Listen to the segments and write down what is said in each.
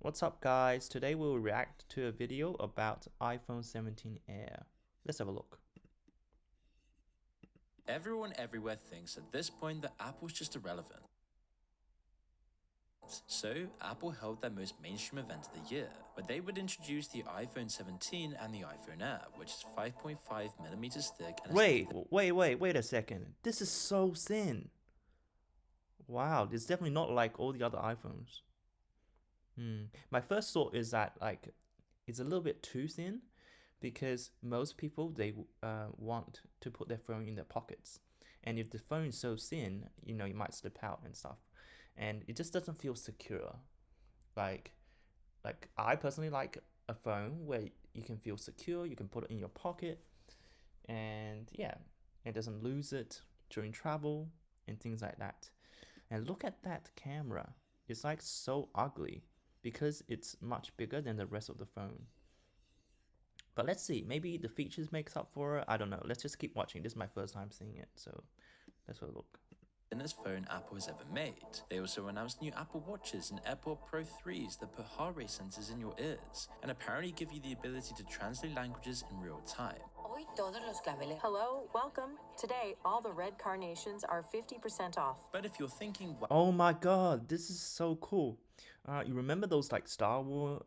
What's up guys? Today we'll react to a video about iPhone 17 Air. Let's have a look. Everyone everywhere thinks at this point that Apple's just irrelevant. So, Apple held their most mainstream event of the year, where they would introduce the iPhone 17 and the iPhone Air, which is 5.5mm thick and Wait a second. This is so thin. Wow, it's definitely not like all the other iPhones. My first thought is that it's a little bit too thin because most people they want to put their phone in their pockets, and if the phone is so thin, you might slip out and stuff, and it just doesn't feel secure. Like I personally like a phone where you can feel secure, you can put it in your pocket, and yeah, it doesn't lose it during travel and things like that. And look at that camera. It's like so ugly because it's much bigger than the rest of the phone. But let's see, maybe the features makes up for it. I don't know. Let's just keep watching. This is my first time seeing it, so let's have a look. thinnest phone Apple has ever made. They also announced new Apple Watches and AirPods Pro 3s that put heart rate sensors in your ears, and apparently give you the ability to translate languages in real time. Hello, welcome. Today, all the red carnations are 50% off. But if you're thinking, Oh my god, this is so cool. You remember those like Star Wars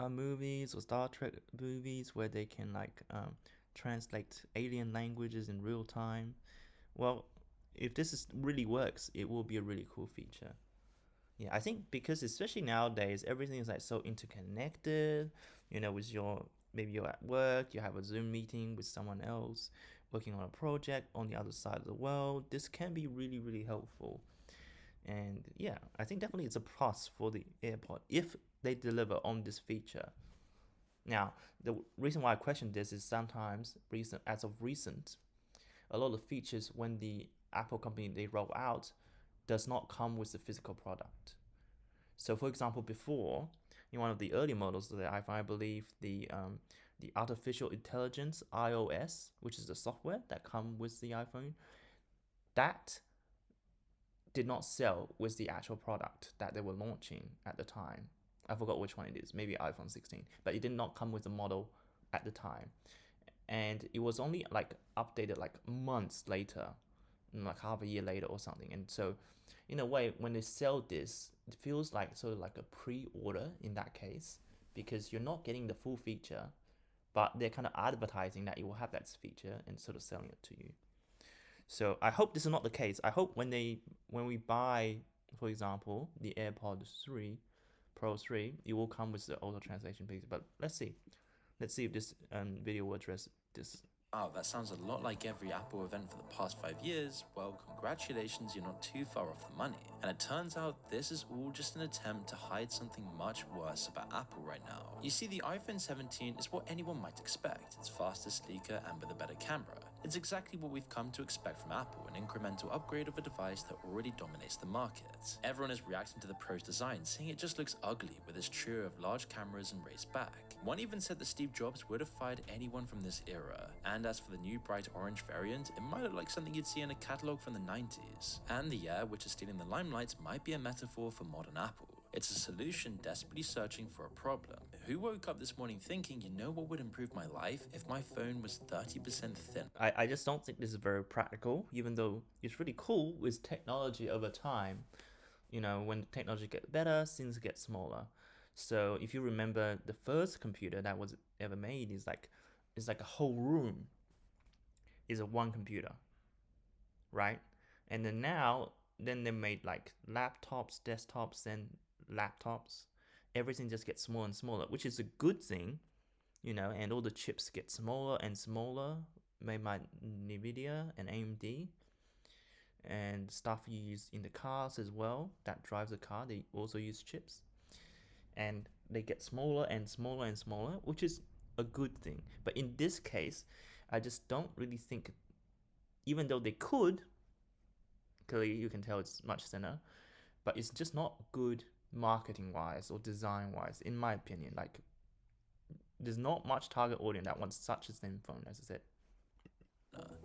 movies or Star Trek movies where they can translate alien languages in real time? Well, if really works, it will be a really cool feature. Yeah, I think because especially nowadays, everything is like so interconnected. With maybe you're at work, you have a Zoom meeting with someone else working on a project on the other side of the world. This can be really, really helpful. And yeah, I think definitely it's a plus for the AirPod if they deliver on this feature. Now, the reason why I question this is sometimes as of recent, a lot of features when the Apple company they roll out does not come with the physical product. So, for example, before in one of the early models of the iPhone, I believe the artificial intelligence iOS, which is the software that come with the iPhone, that did not sell with the actual product that they were launching at the time. I forgot which one it is, maybe iPhone 16, but it did not come with the model at the time. And it was only like updated like months later, like half a year later or something. And so, in a way, when they sell this, it feels like sort of like a pre-order in that case, because you're not getting the full feature, but they're kind of advertising that it will have that feature and sort of selling it to you. So I hope this is not the case. I hope when we buy, for example, the AirPods 3 Pro 3, it will come with the auto translation feature. But let's see. Let's see if this video will address this. wow, that sounds a lot like every Apple event for the past 5 years. Well, congratulations, you're not too far off the money. And it turns out this is all just an attempt to hide something much worse about Apple right now. You see, the iPhone 17 is what anyone might expect. It's faster, sleeker, and with a better camera. It's exactly what we've come to expect from Apple, an incremental upgrade of a device that already dominates the market. Everyone is reacting to the Pro's design, saying it just looks ugly with its trio of large cameras and raised back. One even said that Steve Jobs would have fired anyone from this era. And as for the new bright orange variant, it might look like something you'd see in a catalogue from the 90s. And the Air, which is stealing the limelight, might be a metaphor for modern Apple. It's a solution desperately searching for a problem. Who woke up this morning thinking, you know what would improve my life if my phone was 30% thin? I just don't think this is very practical, even though it's really cool with technology over time. When technology gets better, things get smaller. So if you remember, the first computer that was ever made is like a whole room is a one computer, right? And then they made like laptops, desktops, and laptops. Everything just gets smaller and smaller, which is a good thing, and all the chips get smaller and smaller, made by Nvidia and AMD, and stuff you use in the cars as well that drives the car. They also use chips, and they get smaller and smaller and smaller, which is a good thing. But in this case, I just don't really think, even though they could, clearly you can tell it's much thinner, but it's just not good marketing wise or design wise, in my opinion. Like, there's not much target audience that wants such a thin phone, as I said.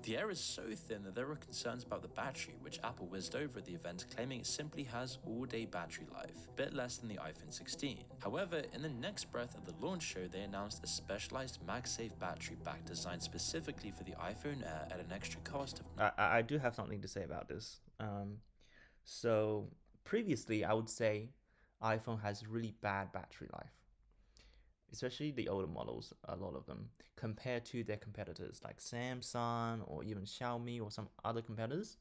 The air is so thin that there were concerns about the battery, which Apple whizzed over at the event, claiming it simply has all-day battery life, a bit less than the iPhone 16. However, in the next breath at the launch show, they announced a specialized MagSafe battery pack designed specifically for the iPhone Air at an extra cost of I do have something to say about this. So previously, I would say iPhone has really bad battery life, especially the older models, a lot of them, compared to their competitors like Samsung or even Xiaomi or some other competitors.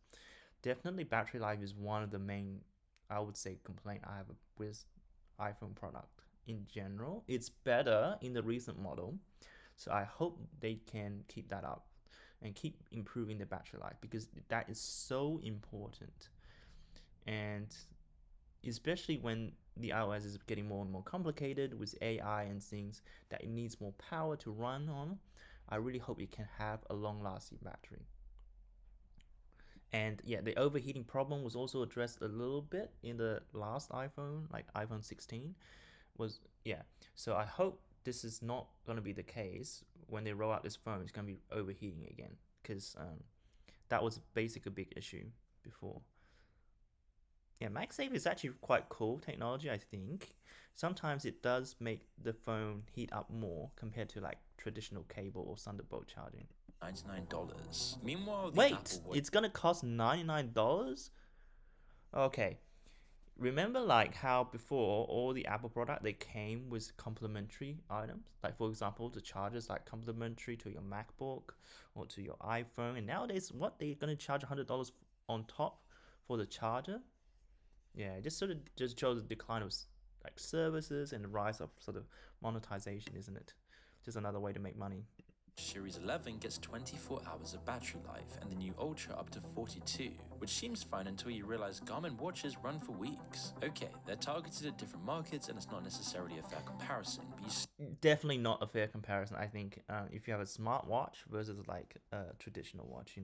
Definitely, battery life is one of the main, I would say, complaint I have with iPhone product in general. It's better in the recent model, so I hope they can keep that up and keep improving the battery life because that is so important. And especially when the iOS is getting more and more complicated with AI and things that it needs more power to run on, I really hope it can have a long-lasting battery. And yeah, the overheating problem was also addressed a little bit in the last iPhone, like iPhone 16 was yeah. So I hope this is not going to be the case when they roll out this phone. It's going to be overheating again because that was basically a big issue before. Yeah, MagSafe is actually quite cool technology, I think. Sometimes it does make the phone heat up more compared to like traditional cable or Thunderbolt charging. $99. Meanwhile, the Wait, Apple Watch it's gonna cost $99? Okay. Remember like how before all the Apple product they came with complimentary items? Like for example, the chargers like complimentary to your MacBook or to your iPhone. And nowadays what they're gonna charge $100 on top for the charger? Yeah, it just sort of just shows the decline of like services and the rise of sort of monetization, isn't it? Just another way to make money. Series 11 gets 24 hours of battery life, and the new Ultra up to 42, which seems fine until you realize Garmin watches run for weeks. Okay, they're targeted at different markets, and it's not necessarily a fair comparison, but you Definitely not a fair comparison. I think if you have a smartwatch versus like a traditional watch,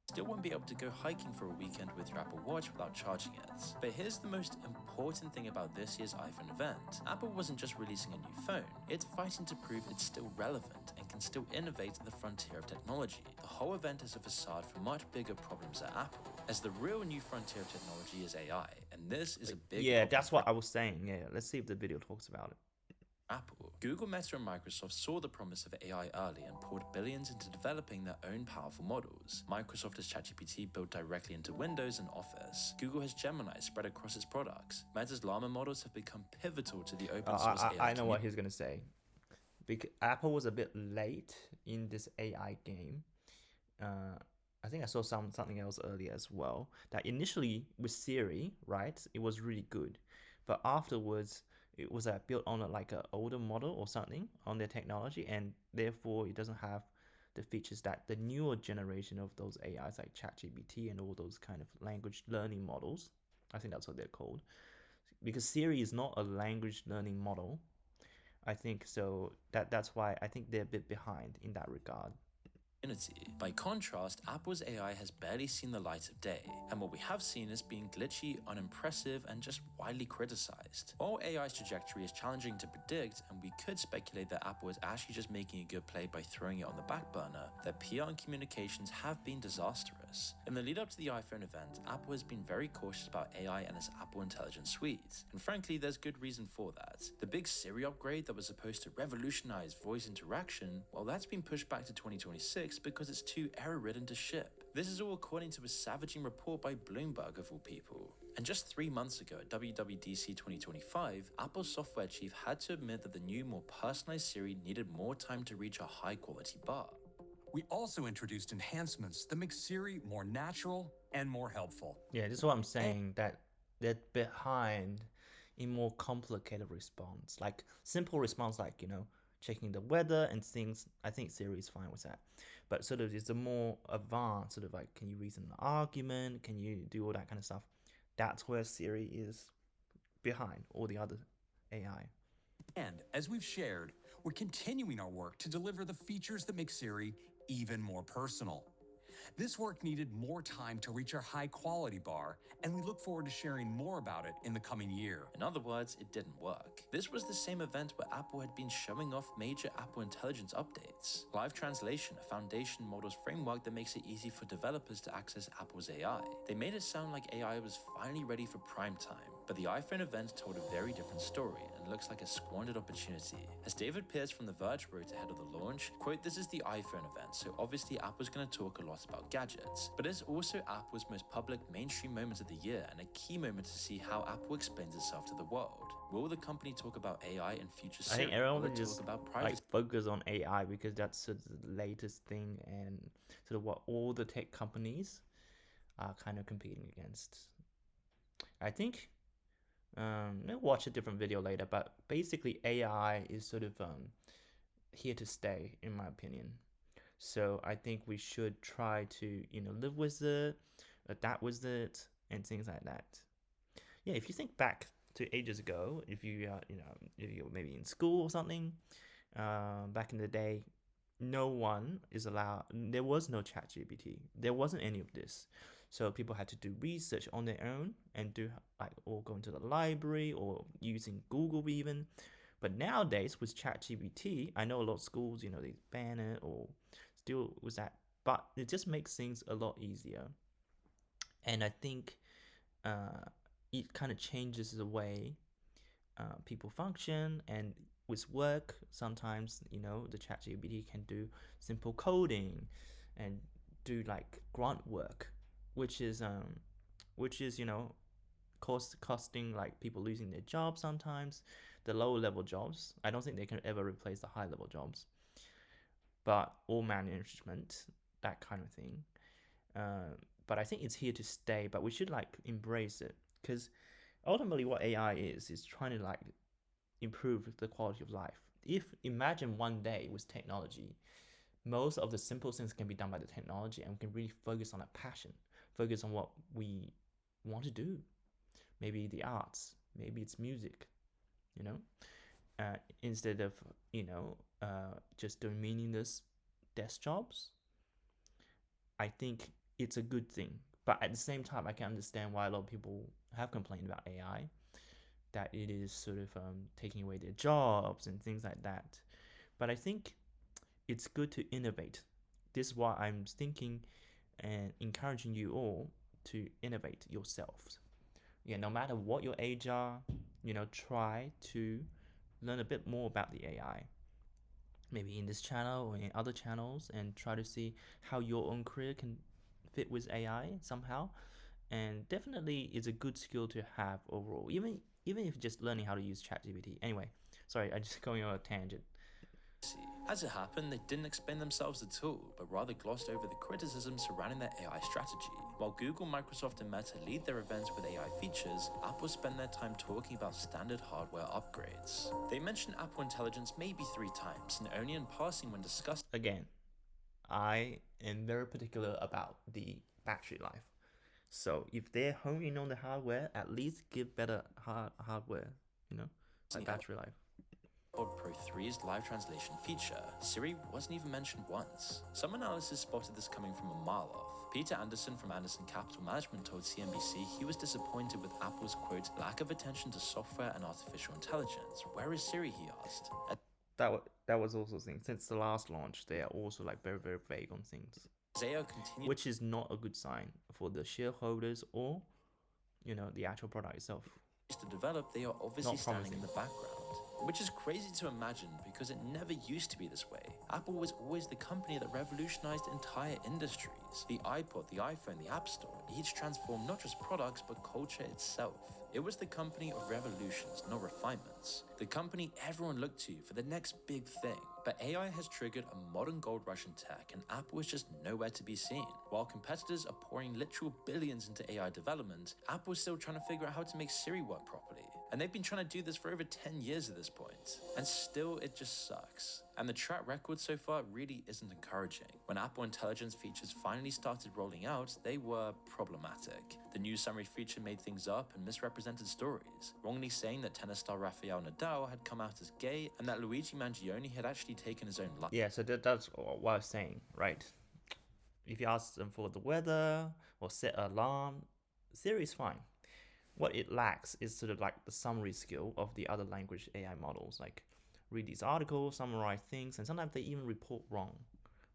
still won't be able to go hiking for a weekend with your Apple Watch without charging it. But here's the most important thing about this year's iPhone event. Apple wasn't just releasing a new phone, it's fighting to prove it's still relevant and can still innovate at the frontier of technology. The whole event is a facade for much bigger problems at Apple, as the real new frontier of technology is AI, and this is a big yeah, problem that's for what I was saying. Yeah, let's see if the video talks about it. Apple. Google, Meta, and Microsoft saw the promise of AI early and poured billions into developing their own powerful models. Microsoft has ChatGPT built directly into Windows and Office. Google has Gemini spread across its products. Meta's Llama models have become pivotal to the open source AI I know what community. he's gonna say. Because Apple was a bit late in this AI game. Uh, I think I saw something else earlier as well. That initially with Siri, right, it was really good, but afterwards it was built on like an older model or something on their technology, and therefore it doesn't have the features that the newer generation of those AIs like ChatGPT and all those kind of language learning models. I think that's what they're called. Because Siri is not a language learning model. I think so that's why I think they're a bit behind in that regard. By contrast, Apple's AI has barely seen the light of day, and what we have seen is being glitchy, unimpressive, and just widely criticized. While AI's trajectory is challenging to predict, and we could speculate that Apple is actually just making a good play by throwing it on the back burner, their PR and communications have been disastrous. In the lead up to the iPhone event, Apple has been very cautious about AI and its Apple Intelligence Suite, and frankly, there's good reason for that. The big Siri upgrade that was supposed to revolutionize voice interaction, well, that's been pushed back to 2026 because it's too error-ridden to ship. This is all according to a savaging report by Bloomberg of all people. And just 3 months ago at WWDC 2025, Apple's software chief had to admit that the new, more personalized Siri needed more time to reach a high-quality bar. We also introduced enhancements that make Siri more natural and more helpful. Yeah, this is what I'm saying, that they're behind in more complicated response. Like simple response like, checking the weather and things. I think Siri is fine with that. But sort of it's a more advanced sort of like, can you reason an argument? Can you do all that kind of stuff? That's where Siri is behind all the other AI. And as we've shared, we're continuing our work to deliver the features that make Siri even more personal. This work needed more time to reach our high quality bar, and we look forward to sharing more about it in the coming year. In other words, it didn't work. This was the same event where Apple had been showing off major Apple Intelligence updates. Live Translation, a foundation models framework that makes it easy for developers to access Apple's AI. They made it sound like AI was finally ready for prime time. But the iPhone event told a very different story and looks like a squandered opportunity. As David Pierce from The Verge wrote ahead of the launch, quote, "This is the iPhone event, so obviously Apple's going to talk a lot about gadgets. But it's also Apple's most public mainstream moment of the year and a key moment to see how Apple explains itself to the world. Will the company talk about AI and future I think Siri? Will everyone it will talk just about like privacy? focus on AI because that's sort of the latest thing and sort of what all the tech companies are kind of competing against. I think we'll watch a different video later, but basically AI is sort of here to stay, in my opinion. So I think we should try to live with it, adapt with it, and things like that. Yeah, if you think back to ages ago, if you if you're maybe in school or something, back in the day, no one is allowed. There was no ChatGPT. There wasn't any of this. So people had to do research on their own and do like or going to the library or using Google even. But nowadays with ChatGPT, I know a lot of schools, they ban it or still with that, but it just makes things a lot easier. And I think it kind of changes the way people function and with work. Sometimes the ChatGPT can do simple coding and do like grunt work, which is costing like people losing their jobs sometimes. The lower level jobs, I don't think they can ever replace the high level jobs, but all management, that kind of thing. But I think it's here to stay, but we should like embrace it because ultimately what AI is trying to like improve the quality of life. If imagine one day with technology, most of the simple things can be done by the technology and we can really focus on a passion, focus on what we want to do. Maybe the arts, maybe it's music, you know, instead of, just doing meaningless desk jobs. I think it's a good thing. But at the same time, I can understand why a lot of people have complained about AI, that it is sort of taking away their jobs and things like that. But I think it's good to innovate. This is why I'm thinking and encouraging you all to innovate yourselves. Yeah, no matter what your age are, try to learn a bit more about the AI. Maybe in this channel or in other channels, and try to see how your own career can fit with AI somehow. And definitely, it's a good skill to have overall, even if just learning how to use ChatGPT. Anyway, sorry, I just going on a tangent. As it happened, they didn't explain themselves at all, but rather glossed over the criticism surrounding their AI strategy. While Google, Microsoft, and Meta lead their events with AI features, Apple spend their time talking about standard hardware upgrades. They mention Apple Intelligence maybe 3 times, and only in passing when discussing. Again, I am very particular about the battery life. So if they're honing on the hardware, at least give better hardware, like battery life. AirPod Pro 3's live translation feature, Siri wasn't even mentioned once. Some analysis spotted this coming from a mile off. Peter Anderson from Anderson Capital Management told CNBC he was disappointed with Apple's, quote, lack of attention to software and artificial intelligence. Where is Siri, he asked. That was also a thing. Since the last launch, they are also like very, very vague on things, which is not a good sign for the shareholders or, the actual product itself. To develop, they are obviously standing in the background. Which is crazy to imagine because it never used to be this way. Apple was always the company that revolutionized entire industries. The iPod, the iPhone, the App Store, each transformed not just products but culture itself. It was the company of revolutions, not refinements. The company everyone looked to for the next big thing. But AI has triggered a modern gold rush in tech, and Apple is just nowhere to be seen. While competitors are pouring literal billions into AI development, Apple is still trying to figure out how to make Siri work properly. And they've been trying to do this for over 10 years at this point. And still, it just sucks. And the track record so far really isn't encouraging. When Apple Intelligence features finally started rolling out, they were problematic. The new summary feature made things up and misrepresented stories, wrongly saying that tennis star Rafael Nadal had come out as gay and that Luigi Mangione had actually taken his own life. Yeah, so that's what I was saying, right? if you ask them for the weather or set an alarm, Siri is fine. What it lacks is sort of like the summary skill of the other language AI models, like read these articles, summarize things, and sometimes they even report wrong,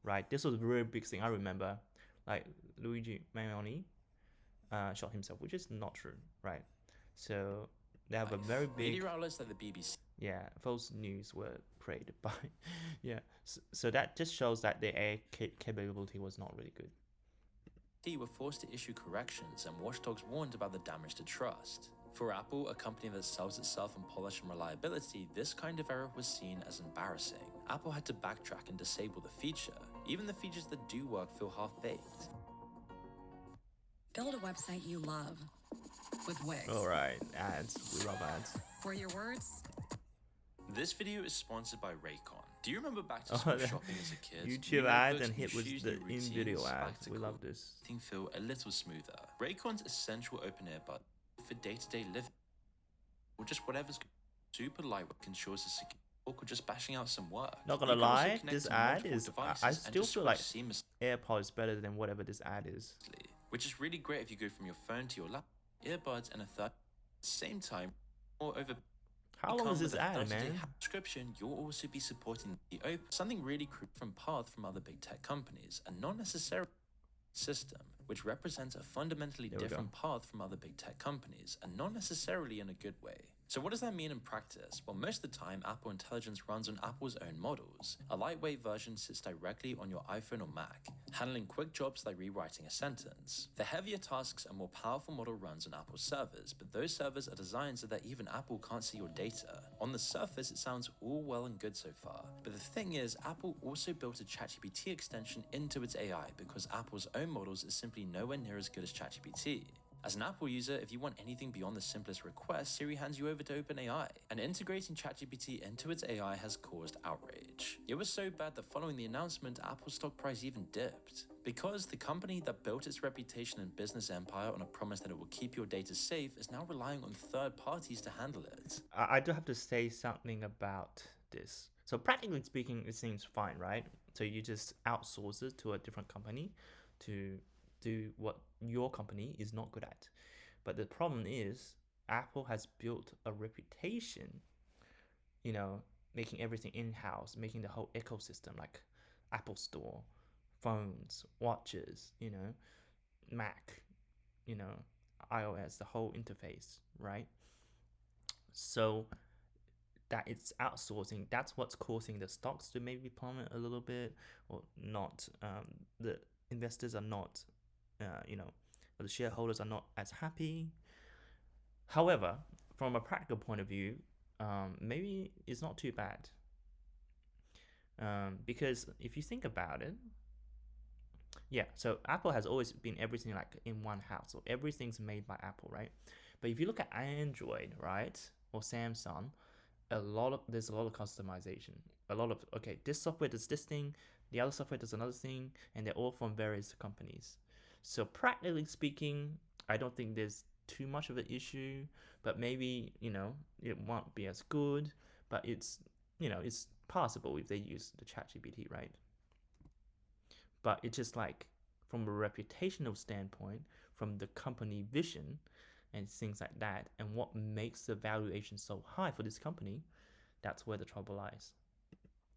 right? This was a very big thing. I remember, like Luigi Mangione shot himself, which is not true, right? So they have a very big media outlets like the BBC. Yeah, false news were created by yeah. So that just shows that the AI capability was not really good. They were forced to issue corrections, and watchdogs warned about the damage to trust. For Apple, a company that sells itself on polish and reliability, this kind of error was seen as embarrassing. Apple had to backtrack and disable the feature. Even the features that do work feel half-baked. Build a website you love with Wix. All right, ads. We love ads. For your words, This video is sponsored by Raycon. Do you remember back to school shopping as a kid? YouTube New ads notebooks, and hit new with shoes, the new routines, in-video back ads. to We cool. love this. Things feel a little smoother. Raycon's essential open ear bud for day-to-day living, or just whatever's super lightweight ensures a secure or just bashing out some work. Not gonna You can also lie, connect this to ad multiple is. devices I and still just feel like switch seamlessly, AirPods is better than whatever this ad is. which is really great if you go from your phone to your laptop, earbuds, and a third at the same time. Or over How long is this with a ad, 30-day man? subscription, you'll also be supporting the open, something really different path from other big tech companies, and not necessarily system, which represents a fundamentally There we different path from other big tech companies, and not necessarily in a good way. So what does that mean in practice? Well, most of the time, Apple Intelligence runs on Apple's own models. A lightweight version sits directly on your iPhone or Mac, handling quick jobs like rewriting a sentence. The heavier tasks, a more powerful model runs on Apple's servers, but those servers are designed so that even Apple can't see your data. On the surface, it sounds all well and good so far. But the thing is, Apple also built a ChatGPT extension into its AI because Apple's own models is simply nowhere near as good as ChatGPT. As an Apple user, if you want anything beyond the simplest request, Siri hands you over to OpenAI, and integrating ChatGPT into its AI has caused outrage. It was so bad that following the announcement, Apple's stock price even dipped. Because the company that built its reputation and business empire on a promise that it will keep your data safe is now relying on third parties to handle it. I do have to say something about this. So practically speaking, it seems fine, right? So you just outsource it to a different company to do what your company is not good at. But the problem is Apple has built a reputation, making everything in-house, making the whole ecosystem like Apple Store, phones, watches, Mac, iOS, the whole interface, right? So that it's outsourcing, that's what's causing the stocks to maybe plummet a little bit or not. The investors are not, the shareholders are not as happy. However, from a practical point of view, maybe it's not too bad. Because if you think about it, so Apple has always been everything like in one house. So everything's made by Apple, right? But if you look at Android, right, or Samsung, there's a lot of customization. A lot of, okay, this software does this thing, the other software does another thing, and they're all from various companies. So practically speaking, I don't think there's too much of an issue, but maybe, it won't be as good, but it's possible if they use the ChatGPT, right? But it's just like from a reputational standpoint, from the company vision and things like that, and what makes the valuation so high for this company, that's where the trouble lies.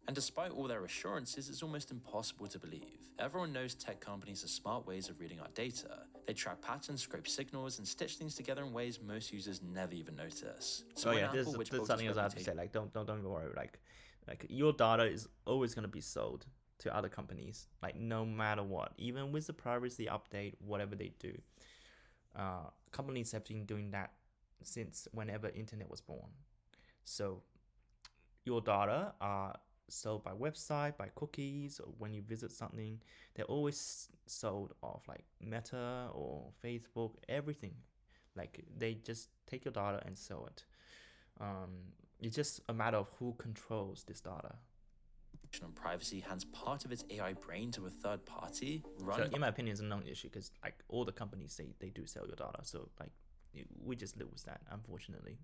And despite all their assurances, it's almost impossible to believe. Everyone knows tech companies are smart ways of reading our data. They track patterns, scrape signals, and stitch things together in ways most users never even notice. So there's something else I have to say. Like, don't worry. Like your data is always gonna be sold to other companies. Like, no matter what, even with the privacy update, whatever they do, companies have been doing that since whenever internet was born. So your data are sold by website, by cookies, or when you visit something, they're always sold off like Meta or Facebook, everything. Like, they just take your data and sell it. It's just a matter of who controls this data. On privacy hands part of its AI brain to a third party. So in my opinion, it's a non-issue because like all the companies say they do sell your data. So like we just live with that, unfortunately.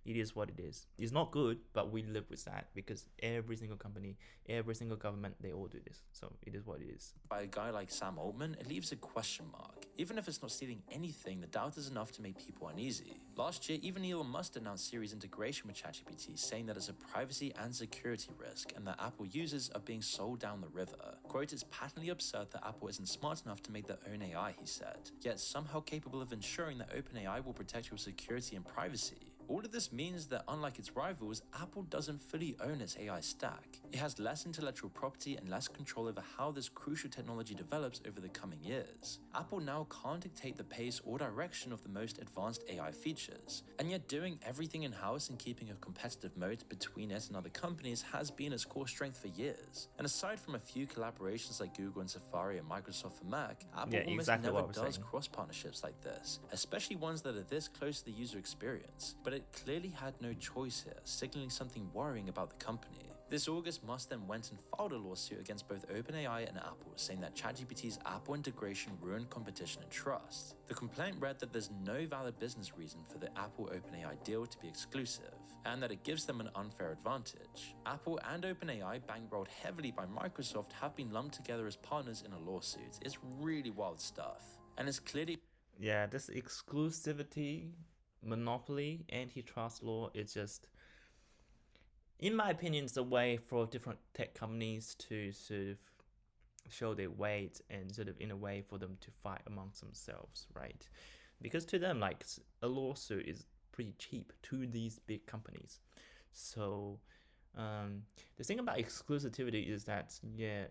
It is what it is. It's not good, but we live with that because every single company, every single government, they all do this. So it is what it is. By a guy like Sam Altman, it leaves a question mark. Even if it's not stealing anything, the doubt is enough to make people uneasy. Last year, even Elon Musk announced Siri's integration with ChatGPT, saying that it's a privacy and security risk and that Apple users are being sold down the river. Quote, it's patently absurd that Apple isn't smart enough to make their own AI, he said, yet somehow capable of ensuring that OpenAI will protect your security and privacy. All of this means that unlike its rivals, Apple doesn't fully own its AI stack. It has less intellectual property and less control over how this crucial technology develops over the coming years. Apple now can't dictate the pace or direction of the most advanced AI features, and yet doing everything in-house and keeping a competitive moat between it and other companies has been its core strength for years. And aside from a few collaborations like Google and Safari and Microsoft for Mac, Apple almost never does cross-partnerships like this, especially ones that are this close to the user experience. But it clearly had no choice here, signaling something worrying about the company. This August, Musk then went and filed a lawsuit against both OpenAI and Apple, saying that ChatGPT's Apple integration ruined competition and trust. The complaint read that there's no valid business reason for the Apple-OpenAI deal to be exclusive, and that it gives them an unfair advantage. Apple and OpenAI, bankrolled heavily by Microsoft, have been lumped together as partners in a lawsuit. It's really wild stuff, and it's clearly... Yeah, this exclusivity, monopoly, antitrust law is just, in my opinion, it's a way for different tech companies to sort of show their weight and sort of in a way for them to fight amongst themselves, right? Because to them, like, a lawsuit is pretty cheap to these big companies. So the thing about exclusivity is that, yeah,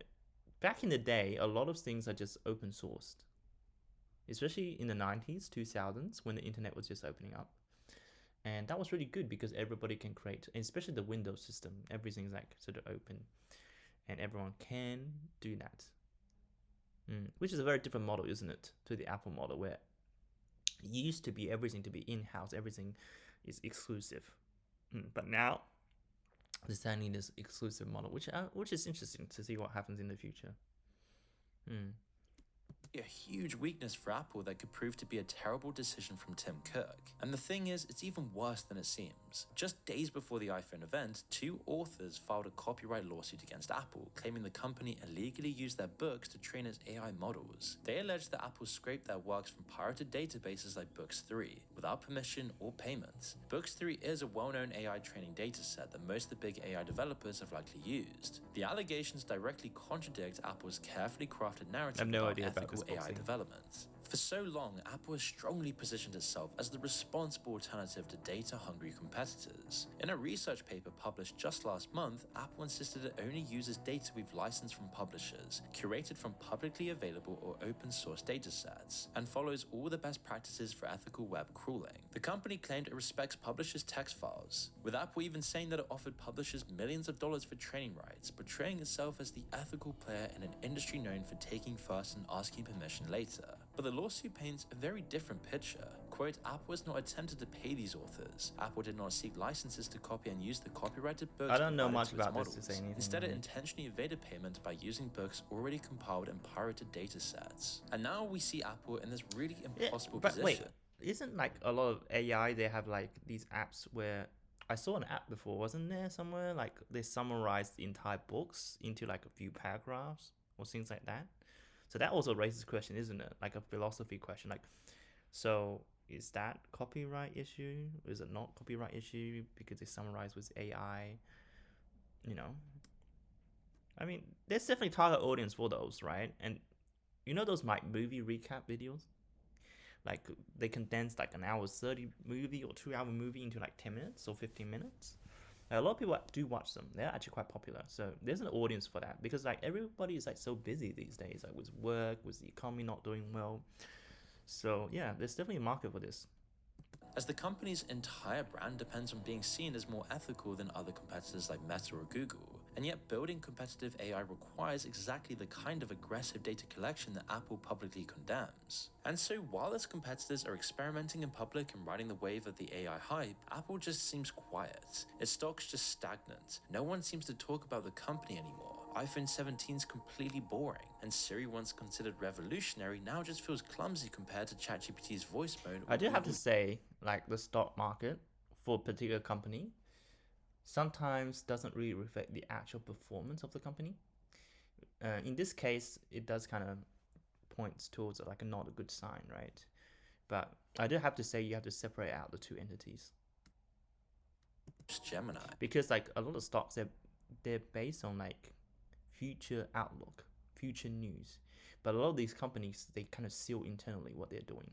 back in the day, a lot of things are just open sourced, especially in the 90s, 2000s, when the internet was just opening up. And that was really good because everybody can create, especially the Windows system, everything's like sort of open and everyone can do that. Which is a very different model, isn't it, to the Apple model, where it used to be everything to be in-house, everything is exclusive. But now, designing this exclusive model, which is interesting to see what happens in the future. A huge weakness for Apple that could prove to be a terrible decision from Tim Cook. And the thing is, it's even worse than it seems. Just days before the iPhone event, 2 authors filed a copyright lawsuit against Apple, claiming the company illegally used their books to train its AI models. They alleged that Apple scraped their works from pirated databases like Books3, without permission or payment. Books3 is a well-known AI training dataset that most of the big AI developers have likely used. The allegations directly contradict Apple's carefully crafted narrative about ethical AI development. For so long, Apple has strongly positioned itself as the responsible alternative to data-hungry competitors. In a research paper published just last month, Apple insisted it only uses data we've licensed from publishers, curated from publicly available or open-source datasets, and follows all the best practices for ethical web crawling. The company claimed it respects publishers' text files, with Apple even saying that it offered publishers millions of dollars for training rights, portraying itself as the ethical player in an industry known for taking first and asking permission later. But the lawsuit paints a very different picture. Quote, Apple has not attempted to pay these authors. Apple did not seek licenses to copy and use the copyrighted books. I don't know much about this to say anything. Instead, it intentionally evaded payment by using books already compiled in pirated data sets. And now we see Apple in this really impossible position. Wait, isn't like a lot of AI, they have like these apps where, I saw an app before, wasn't there somewhere? Like they summarize the entire books into like a few paragraphs or things like that. So that also raises a question, isn't it? Like a philosophy question. Like, so is that copyright issue? Is it not copyright issue because they summarize with AI? You know, I mean, there's definitely target audience for those, right? And you know those like movie recap videos? Like they condense like an hour 30 movie or 2 hour movie into like 10 minutes or 15 minutes. A lot of people do watch them. They're actually quite popular. So there's an audience for that because like everybody is like so busy these days, like with work, with the economy not doing well. So yeah, there's definitely a market for this. As the company's entire brand depends on being seen as more ethical than other competitors like Meta or Google. And yet building competitive AI requires exactly the kind of aggressive data collection that Apple publicly condemns. And so while its competitors are experimenting in public and riding the wave of the AI hype, Apple just seems quiet. Its stock's just stagnant. No one seems to talk about the company anymore. iPhone 17's completely boring, and Siri, once considered revolutionary, now just feels clumsy compared to ChatGPT's voice mode. I do have to say, like the stock market for a particular company sometimes doesn't really reflect the actual performance of the company. In this case, it does kind of points towards like not a good sign, right? But I do have to say you have to separate out the two entities. Gemini. Because like a lot of stocks, they're based on like future outlook, future news. But a lot of these companies, they kind of seal internally what they're doing.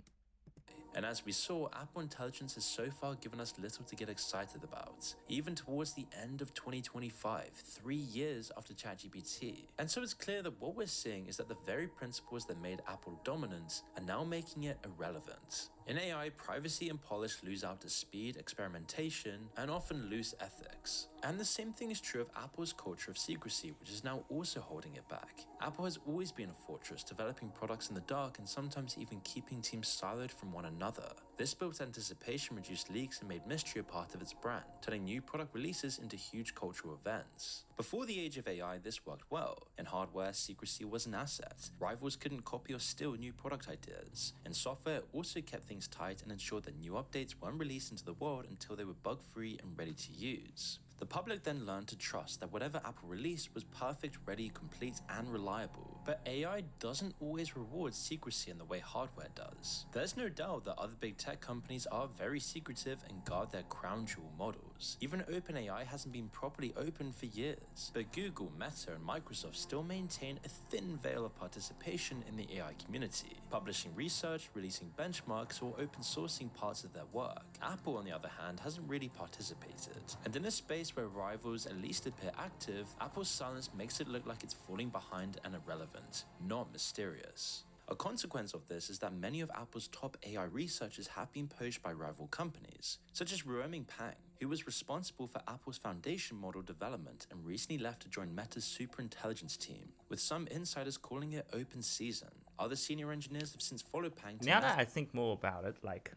And as we saw, Apple Intelligence has so far given us little to get excited about, even towards the end of 2025, 3 years after ChatGPT. And so it's clear that what we're seeing is that the very principles that made Apple dominant are now making it irrelevant. In AI, privacy and polish lose out to speed, experimentation, and often loose ethics. And the same thing is true of Apple's culture of secrecy, which is now also holding it back. Apple has always been a fortress, developing products in the dark and sometimes even keeping teams siloed from one another. This built anticipation, reduced leaks, and made mystery a part of its brand, turning new product releases into huge cultural events. Before the age of AI, this worked well. In hardware, secrecy was an asset. Rivals couldn't copy or steal new product ideas. In software, it also kept things tight and ensured that new updates weren't released into the world until they were bug-free and ready to use. The public then learned to trust that whatever Apple released was perfect, ready, complete, and reliable. But AI doesn't always reward secrecy in the way hardware does. There's no doubt that other big tech companies are very secretive and guard their crown jewel models. Even OpenAI hasn't been properly open for years. But Google, Meta, and Microsoft still maintain a thin veil of participation in the AI community, publishing research, releasing benchmarks, or open sourcing parts of their work. Apple, on the other hand, hasn't really participated. And in a space where rivals at least appear active, Apple's silence makes it look like it's falling behind and irrelevant, not mysterious. A consequence of this is that many of Apple's top AI researchers have been poached by rival companies, such as Ruoming Pang, who was responsible for Apple's foundation model development and recently left to join Meta's superintelligence team, with some insiders calling it open season. Other senior engineers have since followed Pang to Now that I think more about it, like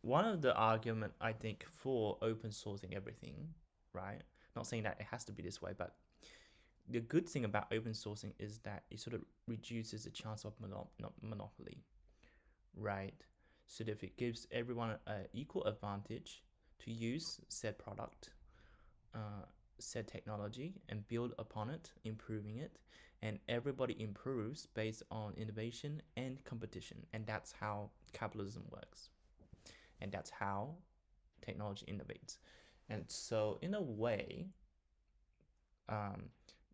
one of the argument I think for open sourcing everything, right? Not saying that it has to be this way, but the good thing about open sourcing is that it sort of reduces the chance of monopoly, right? So that it gives everyone an equal advantage to use said product, said technology, and build upon it, improving it, and everybody improves based on innovation and competition, and that's how capitalism works, and that's how technology innovates. And so, in a way,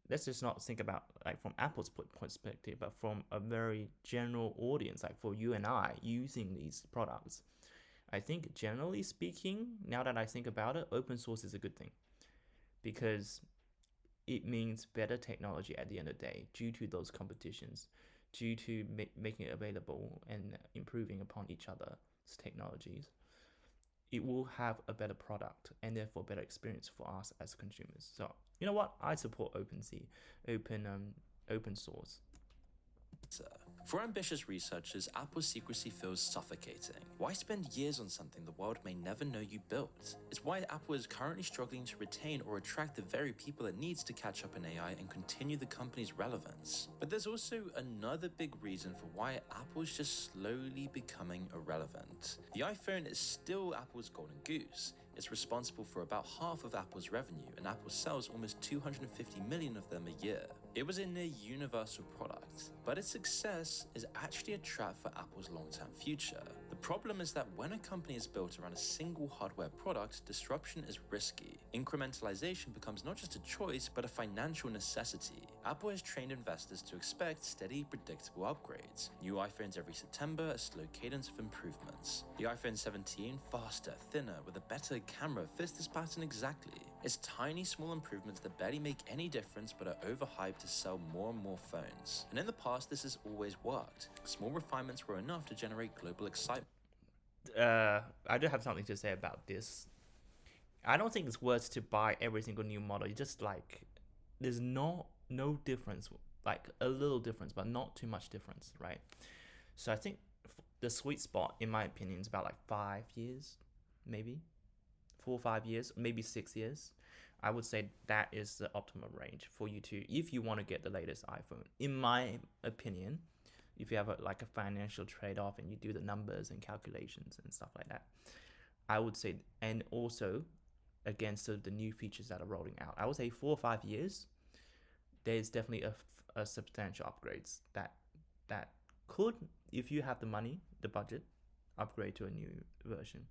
let's just not think about like from Apple's perspective, but from a very general audience, like for you and I using these products. I think generally speaking, now that I think about it, open source is a good thing because it means better technology at the end of the day due to those competitions, due to making it available and improving upon each other's technologies. It will have a better product and therefore better experience for us as consumers. So you know what? I support open source. For ambitious researchers, Apple's secrecy feels suffocating. Why spend years on something the world may never know you built? It's why Apple is currently struggling to retain or attract the very people it needs to catch up in AI and continue the company's relevance. But there's also another big reason for why Apple is just slowly becoming irrelevant. The iPhone is still Apple's golden goose. It's responsible for about half of Apple's revenue, and Apple sells almost 250 million of them a year. It was a near universal product, but its success is actually a trap for Apple's long-term future. The problem is that when a company is built around a single hardware product, disruption is risky. Incrementalization becomes not just a choice, but a financial necessity. Apple has trained investors to expect steady, predictable upgrades. New iPhones every September, a slow cadence of improvements. The iPhone 17, faster, thinner, with a better camera, fits this pattern exactly. It's tiny, small improvements that barely make any difference but are overhyped to sell more and more phones. And in the past, this has always worked. Small refinements were enough to generate global excitement. I do have something to say about this. I don't think it's worth to buy every single new model. It's just like there's no difference, like a little difference, but not too much difference, right? So I think the sweet spot, in my opinion, is about like 5 years, maybe 4 or 5 years, maybe 6 years. I would say that is the optimum range for you to, if you want to get the latest iPhone. In my opinion, if you have like a financial trade-off and you do the numbers and calculations and stuff like that, I would say, and also against the new features that are rolling out, I would say 4 or 5 years, there's definitely a substantial upgrades that could, if you have the money, the budget, upgrade to a new version.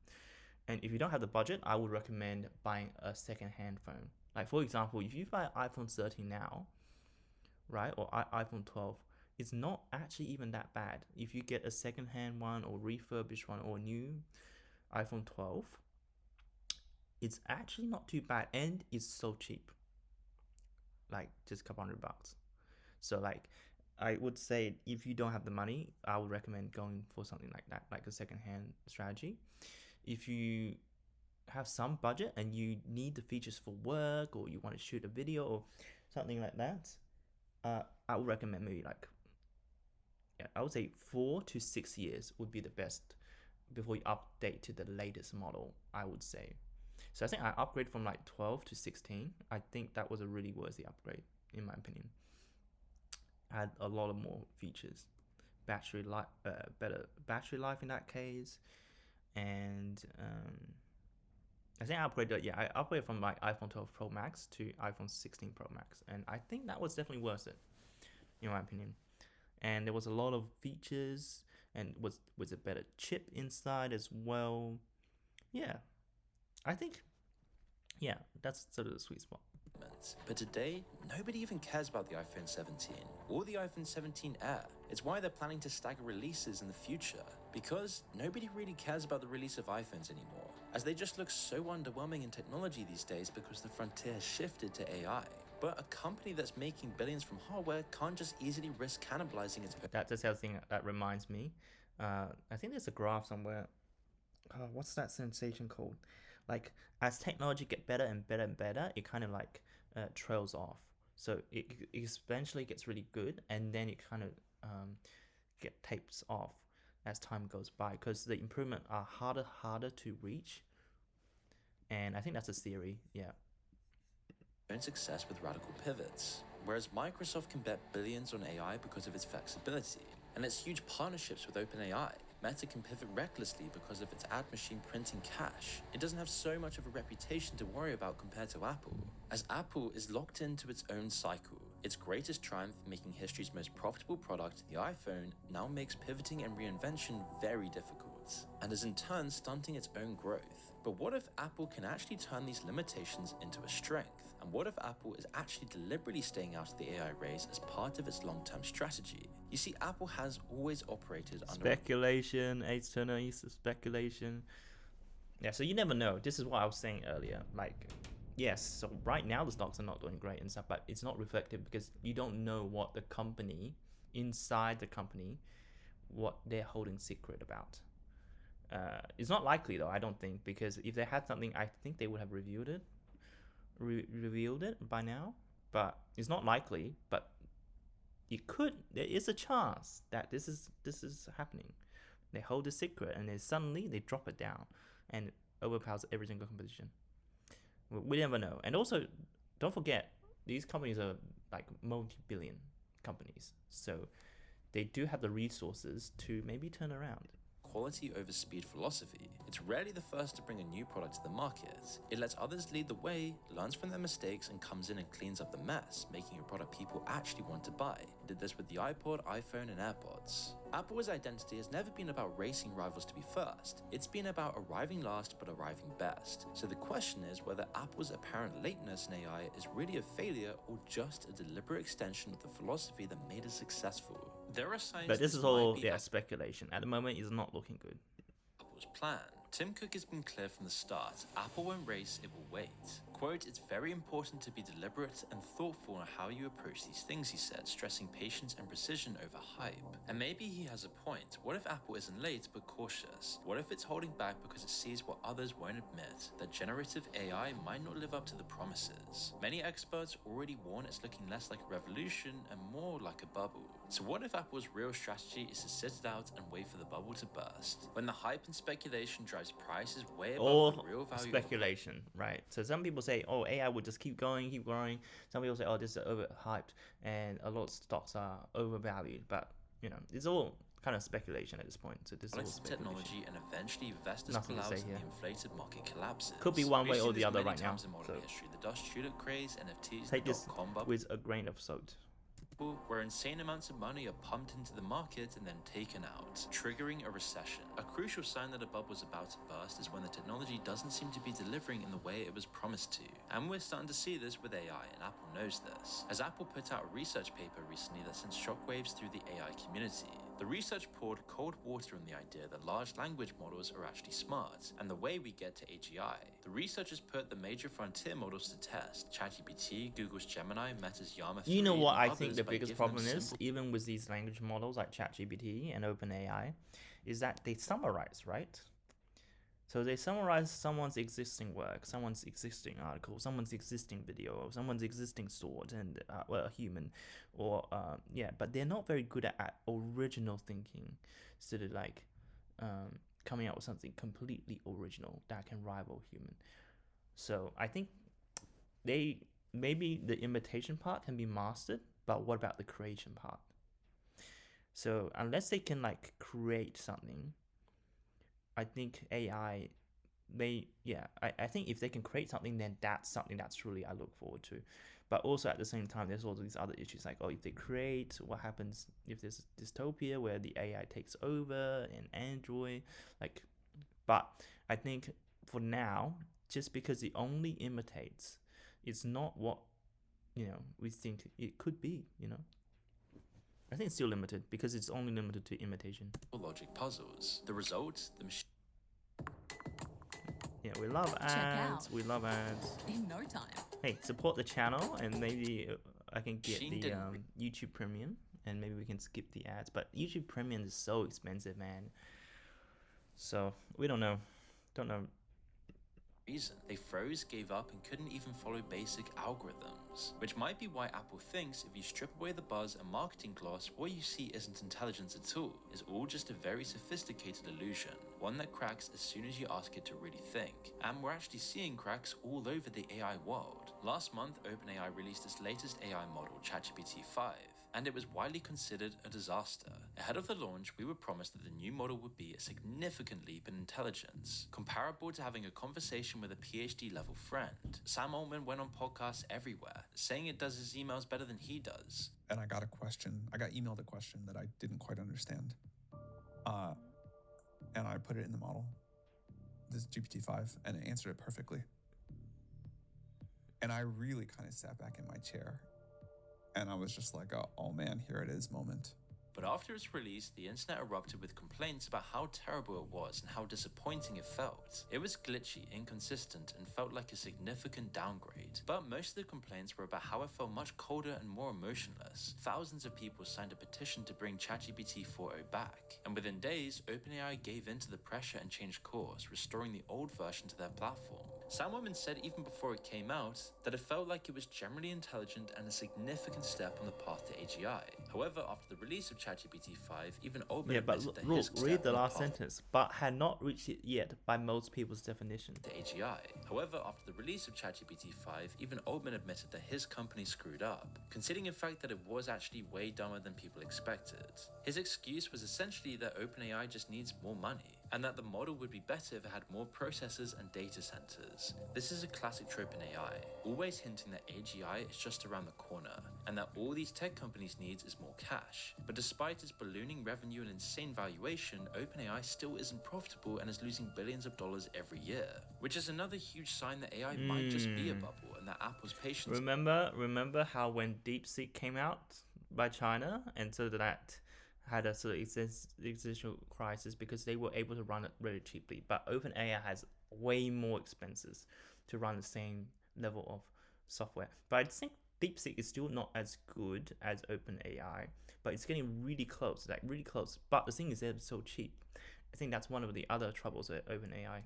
And if you don't have the budget, I would recommend buying a second-hand phone. Like for example, if you buy iPhone 13 now, right, or iPhone 12, it's not actually even that bad. If you get a second-hand one or refurbished one or new iPhone 12, it's actually not too bad, and it's so cheap, like just a couple $100. So like, I would say if you don't have the money, I would recommend going for something like that, like a second-hand strategy. If you have some budget and you need the features for work, or you want to shoot a video or something like that, I would recommend maybe like, yeah, I would say 4 to 6 years would be the best before you update to the latest model, I would say. So I think I upgraded from like 12 to 16. I think that was a really worthy upgrade, in my opinion. Had a lot of more features, battery life, better battery life in that case, and I think I upgraded. Yeah, I upgraded from my iPhone 12 Pro Max to iPhone 16 Pro Max, and I think that was definitely worth it, in my opinion. And there was a lot of features, and was a better chip inside as well. Yeah, I think, yeah, that's sort of the sweet spot. But today, nobody even cares about the iPhone 17 or the iPhone 17 Air. It's why they're planning to stagger releases in the future, because nobody really cares about the release of iPhones anymore, as they just look so underwhelming in technology these days because the frontier has shifted to AI. But a company that's making billions from hardware can't just easily risk cannibalizing its... That's the other thing that reminds me. I think there's a graph somewhere. What's that sensation called? Like, as technology get better and better and better, it kind of like trails off. So it eventually gets really good, and then it kind of get tapes off as time goes by, because the improvement are harder to reach. And I think that's a theory. Yeah. Own success with radical pivots, whereas Microsoft can bet billions on AI because of its flexibility and its huge partnerships with OpenAI. Meta can pivot recklessly because of its ad machine printing cash. It doesn't have so much of a reputation to worry about compared to Apple, as Apple is locked into its own cycle. Its greatest triumph, making history's most profitable product, the iPhone, now makes pivoting and reinvention very difficult, and is in turn stunting its own growth. But what if Apple can actually turn these limitations into a strength? And what if Apple is actually deliberately staying out of the AI race as part of its long-term strategy? You see, Apple has always operated under... Speculation, speculation. Yeah, so you never know. This is what I was saying earlier. Like, yes, so right now the stocks are not doing great and stuff, but it's not reflective because you don't know what the company, inside the company, what they're holding secret about. It's not likely though, I don't think, because if they had something, I think they would have revealed it by now. But it's not likely. But it could. There is a chance that this is happening. They hold a secret, and then suddenly they drop it down, and it overpowers every single competition. We never know. And also, don't forget, these companies are like multi-billion companies, so they do have the resources to maybe turn around. Quality over speed philosophy. It's rarely the first to bring a new product to the market. It lets others lead the way, learns from their mistakes, and comes in and cleans up the mess, making a product people actually want to buy. It did this with the iPod, iPhone, and AirPods. Apple's identity has never been about racing rivals to be first. It's been about arriving last but arriving best. So the question is whether Apple's apparent lateness in AI is really a failure or just a deliberate extension of the philosophy that made it successful. There are signs, but this is all speculation. At the moment, it's not looking good. Apple's plan. Tim Cook has been clear from the start. Apple won't race, it will wait. Quote, "It's very important to be deliberate and thoughtful in how you approach these things," he said, stressing patience and precision over hype. And maybe he has a point. What if Apple isn't late but cautious? What if it's holding back because it sees what others won't admit, that generative AI might not live up to the promises? Many experts already warn it's looking less like a revolution and more like a bubble. So what if Apple's real strategy is to sit it out and wait for the bubble to burst? When the hype and speculation drives prices way above the real value. Speculation, right? So some people say, oh, AI would just keep going, keep growing. Some people say, oh, this is overhyped and a lot of stocks are overvalued. But, you know, it's all kind of speculation at this point. So this is all speculation. Technology and eventually investors Nothing pull to out say and the here. inflated market collapses. Could be one We've way or seen the this other many right now. times in modern So history. The Dust Tulip craze, NFTs, take the this dot-com bubble, with a grain of salt. where insane amounts of money are pumped into the market and then taken out, triggering a recession. A crucial sign that a bubble is about to burst is when the technology doesn't seem to be delivering in the way it was promised to. And we're starting to see this with AI, and Apple knows this, as Apple put out a research paper recently that sent shockwaves through the AI community. The research poured cold water on the idea that large language models are actually smart, and the way we get to AGI. The researchers put the major frontier models to test: ChatGPT, Google's Gemini, Meta's Llama 3, You know what and I think others the by biggest giving them problem is, simple even with these language models like ChatGPT and OpenAI, is that they summarize, right? So they summarize someone's existing work, someone's existing article, someone's existing video, someone's existing thought, and well, a human, or yeah. But they're not very good at original thinking, instead of like coming out with something completely original that can rival human. So I think maybe the imitation part can be mastered, but what about the creation part? So unless they can like create something, I think AI, I think if they can create something, then that's something that's truly I look forward to. But also at the same time, there's all these other issues like, oh, if they create, what happens if there's a dystopia where the AI takes over and Android, like. But I think for now, just because it only imitates, it's not what we think it could be. I think it's still limited because it's only limited to imitation. logic puzzles. The result, the machine. Yeah, we love ads. We love ads. In no time. Hey, support the channel, and maybe I can get the YouTube Premium, and maybe we can skip the ads. But YouTube Premium is so expensive, man. So we don't know. Reason. They froze, gave up, and couldn't even follow basic algorithms. Which might be why Apple thinks if you strip away the buzz and marketing gloss, what you see isn't intelligence at all. It's all just a very sophisticated illusion, one that cracks as soon as you ask it to really think. And we're actually seeing cracks all over the AI world. Last month, OpenAI released its latest AI model, ChatGPT 5. And it was widely considered a disaster. Ahead of the launch, we were promised that the new model would be a significant leap in intelligence, comparable to having a conversation with a PhD-level friend. Sam Altman went on podcasts everywhere, saying it does his emails better than he does. And I got emailed a question that I didn't quite understand. And I put it in the model, this GPT-5, and it answered it perfectly. And I really kind of sat back in my chair. And I was just like, oh man, here it is moment. But after its release, the internet erupted with complaints about how terrible it was and how disappointing it felt. It was glitchy, inconsistent, and felt like a significant downgrade. But most of the complaints were about how it felt much colder and more emotionless. Thousands of people signed a petition to bring ChatGPT 4.0 back. And within days, OpenAI gave in to the pressure and changed course, restoring the old version to their platform. Sam Altman said even before it came out that it felt like it was generally intelligent and a significant step on the path to AGI. However, after the release of ChatGPT 5, even Altman admitted that his read the step on last path sentence, but had not reached it yet by most people's definition. to AGI. However, after the release of ChatGPT 5, even Altman admitted that his company screwed up, conceding in fact that it was actually way dumber than people expected. His excuse was essentially that OpenAI just needs more money, and that the model would be better if it had more processors and data centers. This is a classic trope in AI, always hinting that AGI is just around the corner, and that all these tech companies need is more cash. But despite its ballooning revenue and insane valuation, OpenAI still isn't profitable and is losing billions of dollars every year, which is another huge sign that AI might just be a bubble, and that Apple's patience... Remember how when DeepSeek came out by China, and so that had a sort of existential crisis because they were able to run it really cheaply, but OpenAI has way more expenses to run the same level of software. But I think DeepSeek is still not as good as OpenAI, but it's getting really close, like really close. But the thing is that it's so cheap. I think that's one of the other troubles at OpenAI.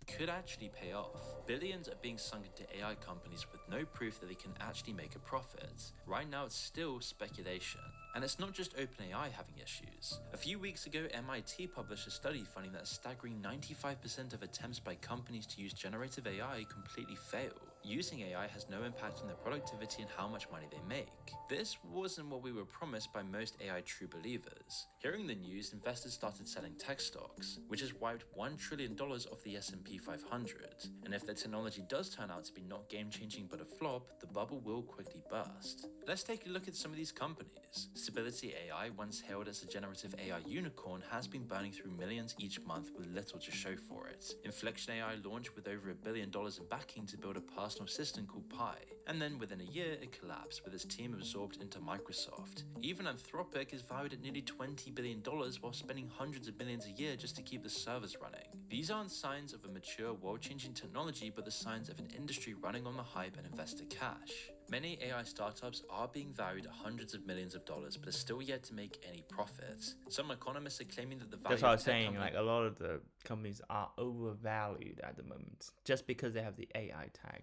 could actually pay off. Billions are being sunk into AI companies with no proof that they can actually make a profit. Right now it's still speculation. And it's not just OpenAI having issues. A few weeks ago, MIT published a study finding that a staggering 95% of attempts by companies to use generative AI completely fail. using AI has no impact on their productivity and how much money they make. This wasn't what we were promised by most AI true believers. Hearing the news, investors started selling tech stocks, which has wiped $1 trillion off the S&P 500. And if the technology does turn out to be not game-changing but a flop, the bubble will quickly burst. Let's take a look at some of these companies. Stability AI, once hailed as a generative AI unicorn, has been burning through millions each month with little to show for it. Inflection AI launched with over $1 billion in backing to build a personal assistant called Pi, and then within a year it collapsed with its team absorbed into Microsoft. Even Anthropic is valued at nearly $20 billion while spending hundreds of millions a year just to keep the servers running. These aren't signs of a mature, world-changing technology, but the signs of an industry running on the hype and investor cash. Many AI startups are being valued at hundreds of millions of dollars, but are still yet to make any profits. Some economists are claiming that the value That's what I of was tech saying. companies Like a lot of the companies are overvalued at the moment just because they have the AI tag.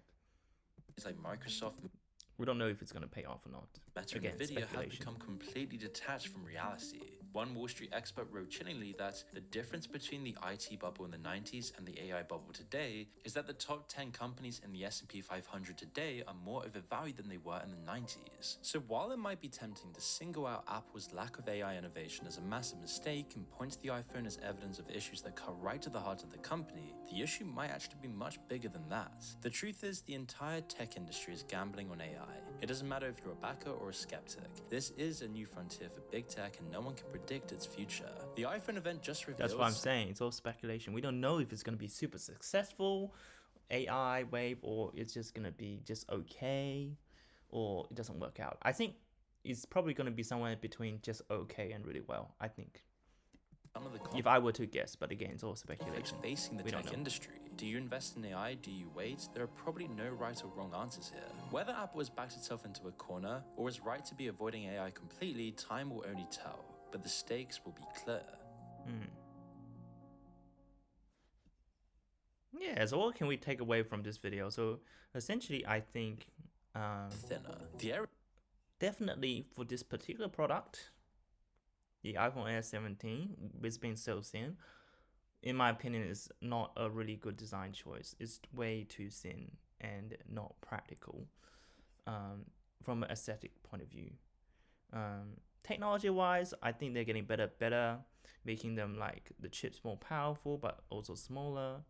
like Microsoft, We don't know if it's going to pay off or not. Meta, Again, and Nvidia have speculation. become completely detached from reality. One Wall Street expert wrote chillingly that the difference between the IT bubble in the 90s and the AI bubble today is that the top 10 companies in the S&P 500 today are more overvalued than they were in the 90s. So while it might be tempting to single out Apple's lack of AI innovation as a massive mistake and point to the iPhone as evidence of issues that cut right to the heart of the company, the issue might actually be much bigger than that. The truth is, the entire tech industry is gambling on AI. It doesn't matter if you're a backer or a skeptic. This is a new frontier for big tech and no one can predict its future. The iPhone event just revealed... That's what I'm saying. It's all speculation. We don't know if it's going to be super successful, AI wave, or it's just going to be just okay, or it doesn't work out. I think it's probably going to be somewhere between just okay and really well, I think. If I were to guess, but again, it's all speculation. Facing the tech industry. Do you invest in AI? Do you wait? There are probably no right or wrong answers here. Whether Apple has backed itself into a corner or is right to be avoiding AI completely, time will only tell. But the stakes will be clear. Yeah, so what can we take away from this video? So essentially, I think Thinner. Definitely for this particular product, the iPhone Air 17, it's been so thin, in my opinion, is not a really good design choice. It's way too thin and not practical from an aesthetic point of view. Technology-wise, I think they're getting better, making them like the chips more powerful but also smaller,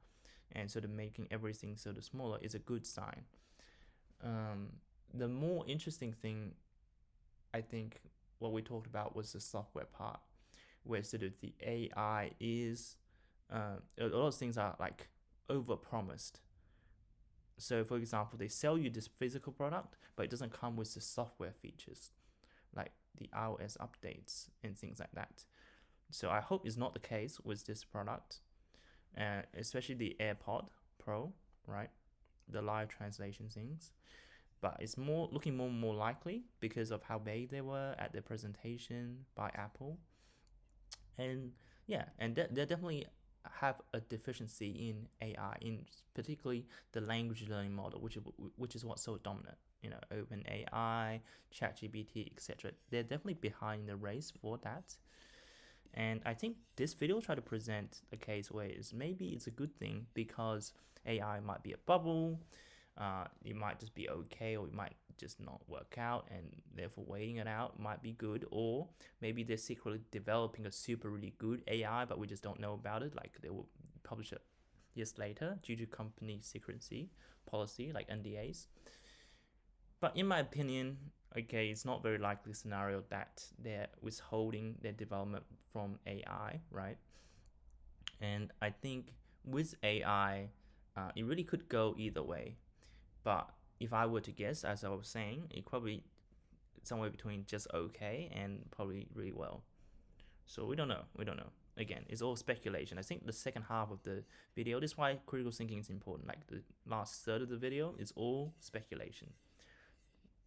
and sort of making everything sort of smaller is a good sign. The more interesting thing, I think, what we talked about was the software part, where sort of the AI is a lot of things are like over-promised. So for example, they sell you this physical product, but it doesn't come with the software features, like the iOS updates and things like that. So I hope it's not the case with this product, especially the AirPod Pro, right? The live translation things. But it's looking more and more likely because of how big they were at the presentation by Apple. And yeah, and they definitely have a deficiency in AI, in particularly the language learning model, which is what's so dominant. You know, OpenAI, ChatGPT, etc. They're definitely behind the race for that. And I think this video tried to present a case where maybe it's a good thing because AI might be a bubble. It might just be okay, or it might just not work out, and therefore waiting it out might be good. Or maybe they're secretly developing a super really good AI, but we just don't know about it. Like they will publish it years later due to company secrecy policy, like NDAs. But in my opinion, okay, it's not very likely scenario that they're withholding their development from AI, right? And I think with AI, it really could go either way. But if I were to guess, as I was saying, it probably somewhere between just okay and probably really well. So we don't know. Again, it's all speculation. I think the second half of the video, this is why critical thinking is important. Like the last third of the video is all speculation.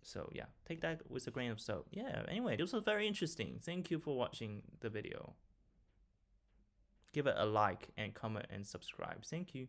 So yeah, take that with a grain of salt. Yeah, anyway, this was very interesting. Thank you for watching the video. Give it a like and comment and subscribe. Thank you.